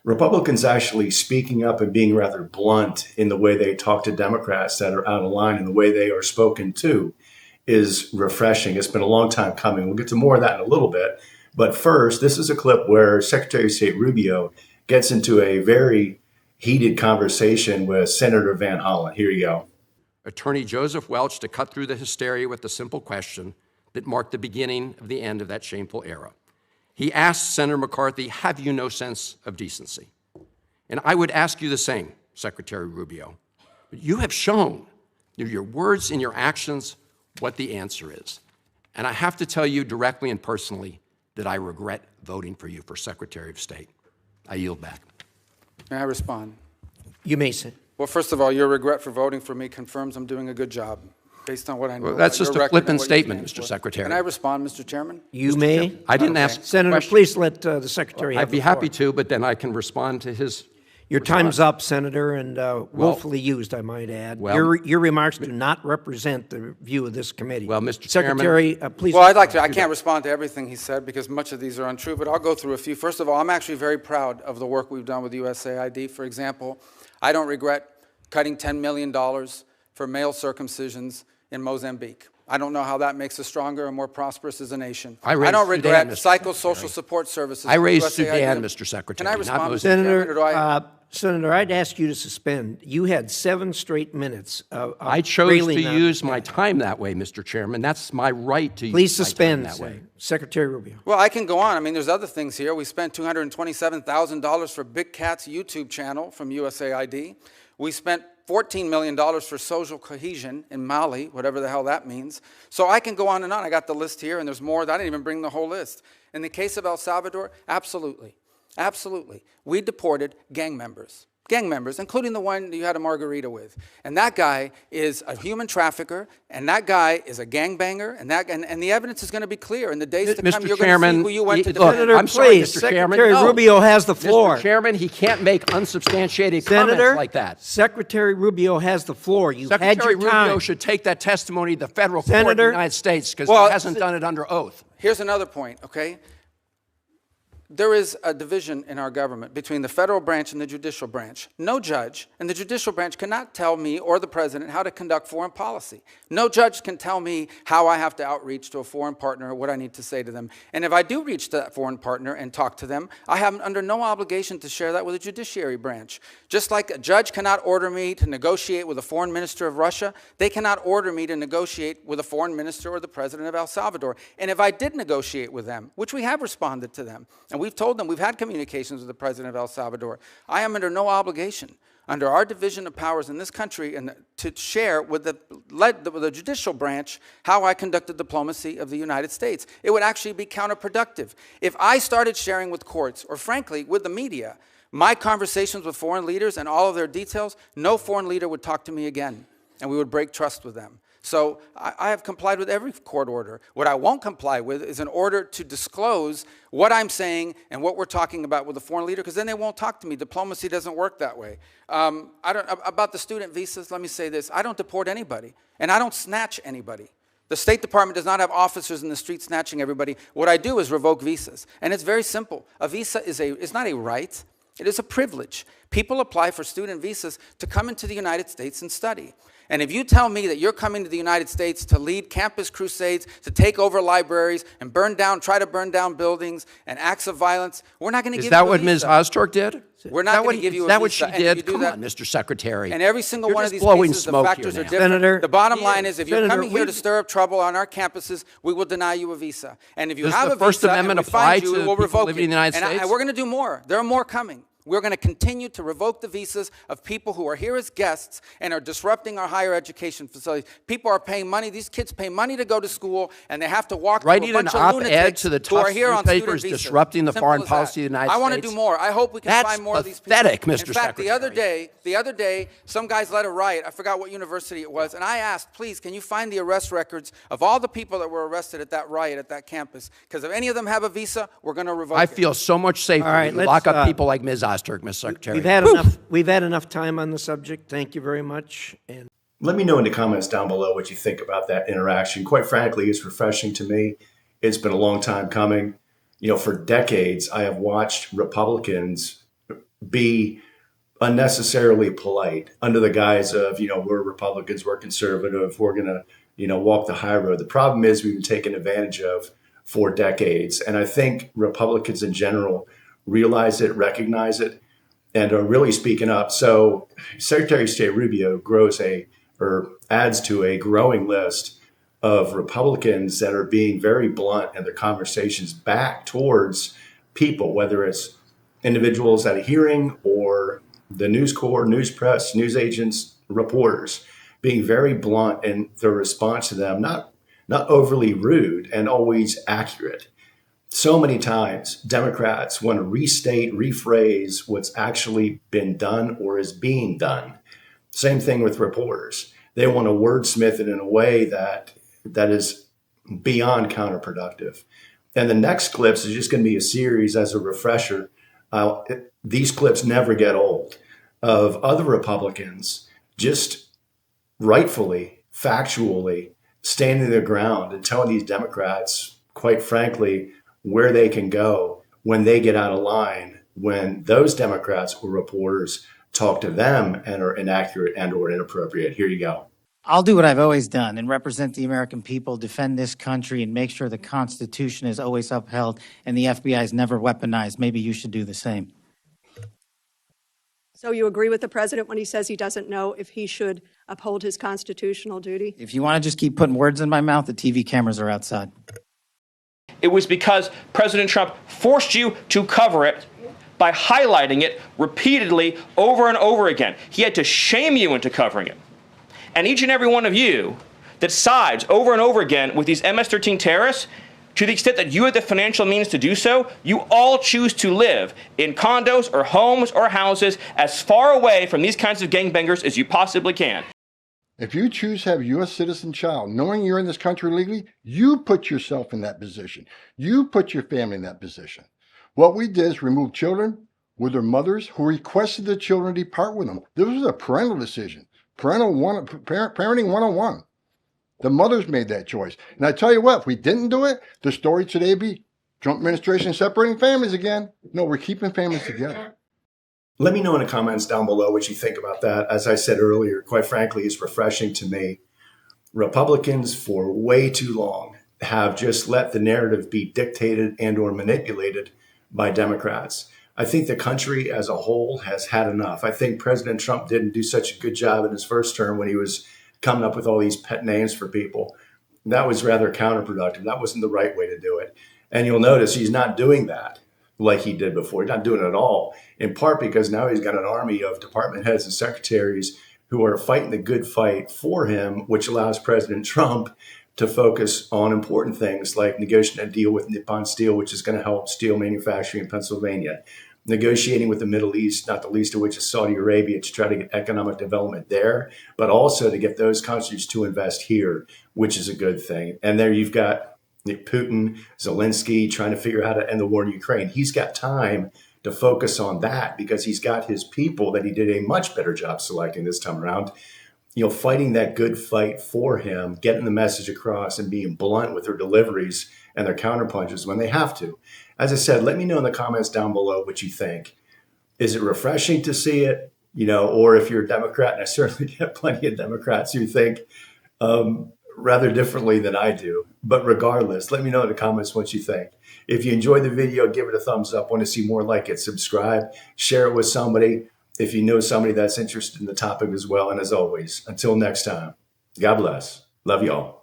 Republicans actually speaking up and being rather blunt in the way they talk to Democrats that are out of line and the way they are spoken to is refreshing. It's been a long time coming. We'll get to more of that in a little bit. But first, this is a clip where Secretary of State Rubio gets into a very heated conversation with Senator Van Hollen. Here you go. Attorney Joseph Welch to cut through the hysteria with the simple question that marked the beginning of the end of that shameful era. He asked Senator McCarthy, have you no sense of decency? And I would ask you the same, Secretary Rubio. But you have shown through your words and your actions what the answer is. And I have to tell you directly and personally that I regret voting for you for Secretary of State. I yield back. May I respond? You may sit. Well, first of all, your regret for voting for me confirms I'm doing a good job based on what I know. Well, that's just a flippant statement, Mr. Secretary. Can I respond, Mr. Chairman? You may. I didn't ask. Senator, please let the Secretary have I'd be the floor. happy to, but then I can respond to his. Your time's up, Senator, and willfully used, I might add. Well, your remarks do not represent the view of this committee. Well, Mr. Secretary, please. Well, I'd like to. I can't respond to everything he said because much of these are untrue, but I'll go through a few. First of all, I'm actually very proud of the work we've done with USAID. For example, I don't regret cutting $10 million for male circumcisions in Mozambique. I don't know how that makes us stronger and more prosperous as a nation. I don't regret psychosocial support services. I raised Sudan, Mr. Secretary. Can I respond, Senator? Senator, I'd ask you to suspend. You had 7 straight minutes of I chose to use my time that way, Mr. Chairman. That's my right to Please use my suspend time that way. Secretary Rubio. Well, I can go on. I mean, there's other things here. We spent $227,000 for Big Cat's YouTube channel from USAID. We spent $14 million for social cohesion in Mali, whatever the hell that means. So I can go on and on. I got the list here, and there's more. I didn't even bring the whole list. In the case of El Salvador, absolutely. Absolutely. We deported gang members, including the one you had a margarita with. And that guy is a human trafficker, and that guy is a gangbanger, and the evidence is going to be clear. In the days to come, you're going to see who you went to defend. Senator, I'm sorry, please, Mr. Chairman. Secretary Rubio has the floor. Mr. Chairman, he can't make unsubstantiated Senator, comments like that. Secretary Rubio has the floor. You've had Secretary your time. Rubio should take that testimony to the federal court in Senator, the United States because he hasn't done it under oath. Here's another point, okay? There is a division in our government between the federal branch and the judicial branch. No judge in the judicial branch cannot tell me or the president how to conduct foreign policy. No judge can tell me how I have to outreach to a foreign partner or what I need to say to them. And if I do reach to that foreign partner and talk to them, I have under no obligation to share that with the judiciary branch. Just like a judge cannot order me to negotiate with a foreign minister of Russia, they cannot order me to negotiate with a foreign minister or the president of El Salvador. And if I did negotiate with them, which we have responded to them, and we've told them we've had communications with the president of El Salvador, I am under no obligation under our division of powers in this country and to share with the judicial branch how I conducted diplomacy of the United States. It would actually be counterproductive. If I started sharing with courts, or frankly, with the media, my conversations with foreign leaders and all of their details, no foreign leader would talk to me again, and we would break trust with them. So I have complied with every court order. What I won't comply with is an order to disclose what I'm saying and what we're talking about with a foreign leader, because then they won't talk to me. Diplomacy doesn't work that way. About the student visas, let me say this. I don't deport anybody, and I don't snatch anybody. The State Department does not have officers in the street snatching everybody. What I do is revoke visas, and it's very simple. A visa is not a right. It is a privilege. People apply for student visas to come into the United States and study. And if you tell me that you're coming to the United States to lead campus crusades, to take over libraries and try to burn down buildings and acts of violence, we're not going to give you a visa. Is that what Ms. Ozturk did? We're not going to give you a visa. Is that what she did? Come on, Mr. Secretary. And every single one of these cases, the factors are different. Senator, the bottom line is if you're coming here to stir up trouble on our campuses, we will deny you a visa. And if you have a visa and we find you, we'll revoke it. And we're going to do more. There are more coming. We're going to continue to revoke the visas of people who are here as guests and are disrupting our higher education facilities. People are paying money. These kids pay money to go to school, and they have to walk through a bunch of lunatics to the who are here on student papers visas. disrupting the Simple foreign as policy of the United States. I want to do more. I hope we can find more of these people. That's pathetic, Mr. In fact, Secretary. the other day, some guys led a riot. I forgot what university it was, and I asked, please, can you find the arrest records of all the people that were arrested at that riot at that campus? Because if any of them have a visa, we're going to revoke it. I feel so much safer when you lock up people like Ms. Ozturk, Mr. Secretary. We've had enough time on the subject. Thank you very much. And let me know in the comments down below what you think about that interaction. Quite frankly, it's refreshing to me. It's been a long time coming. You know, for decades, I have watched Republicans be unnecessarily polite under the guise of, we're Republicans, we're conservative, we're going to, walk the high road. The problem is we've been taken advantage of for decades. And I think Republicans in general realize it, recognize it, and are really speaking up. So Secretary of State Rubio adds to a growing list of Republicans that are being very blunt in their conversations back towards people, whether it's individuals at a hearing or the News Corps, news press, news agents, reporters, being very blunt in their response to them, not overly rude and always accurate. So many times, Democrats want to restate, rephrase what's actually been done or is being done. Same thing with reporters. They want to wordsmith it in a way that is beyond counterproductive. And the next clips is just going to be a series as a refresher. These clips never get old, of other Republicans just rightfully, factually standing their ground and telling these Democrats, quite frankly, where they can go when they get out of line, when those Democrats or reporters talk to them and are inaccurate and or inappropriate. Here you go. I'll do what I've always done and represent the American people, defend this country, and make sure the Constitution is always upheld and the FBI is never weaponized. Maybe you should do the same. So you agree with the president when he says he doesn't know if he should uphold his constitutional duty? If you want to just keep putting words in my mouth, the TV cameras are outside. It was because President Trump forced you to cover it by highlighting it repeatedly over and over again. He had to shame you into covering it. And each and every one of you that sides over and over again with these MS-13 terrorists, to the extent that you have the financial means to do so, you all choose to live in condos or homes or houses as far away from these kinds of gangbangers as you possibly can. If you choose to have a U.S. citizen child, knowing you're in this country legally, you put yourself in that position. You put your family in that position. What we did is remove children with their mothers who requested the children depart with them. This was a parental decision. Parenting 101. The mothers made that choice. And I tell you what, if we didn't do it, the story today would be Trump administration separating families again. No, we're keeping families together. Let me know in the comments down below what you think about that. As I said earlier, quite frankly, it's refreshing to me. Republicans for way too long have just let the narrative be dictated and or manipulated by Democrats. I think the country as a whole has had enough. I think President Trump didn't do such a good job in his first term when he was coming up with all these pet names for people. That was rather counterproductive. That wasn't the right way to do it. And you'll notice he's not doing that like he did before. He's not doing it at all, in part because now he's got an army of department heads and secretaries who are fighting the good fight for him, which allows President Trump to focus on important things like negotiating a deal with Nippon Steel, which is going to help steel manufacturing in Pennsylvania, negotiating with the Middle East, not the least of which is Saudi Arabia, to try to get economic development there, but also to get those countries to invest here, which is a good thing. And there you've got Putin, Zelensky trying to figure out how to end the war in Ukraine. He's got time to focus on that because he's got his people that he did a much better job selecting this time around, fighting that good fight for him, getting the message across and being blunt with their deliveries and their counterpunches when they have to. As I said, let me know in the comments down below what you think. Is it refreshing to see it? Or if you're a Democrat, and I certainly get plenty of Democrats who think rather differently than I do. But regardless, let me know in the comments what you think. If you enjoyed the video, give it a thumbs up. Want to see more like it, subscribe, share it with somebody if you know somebody that's interested in the topic as well. And as always, until next time, God bless. Love you all.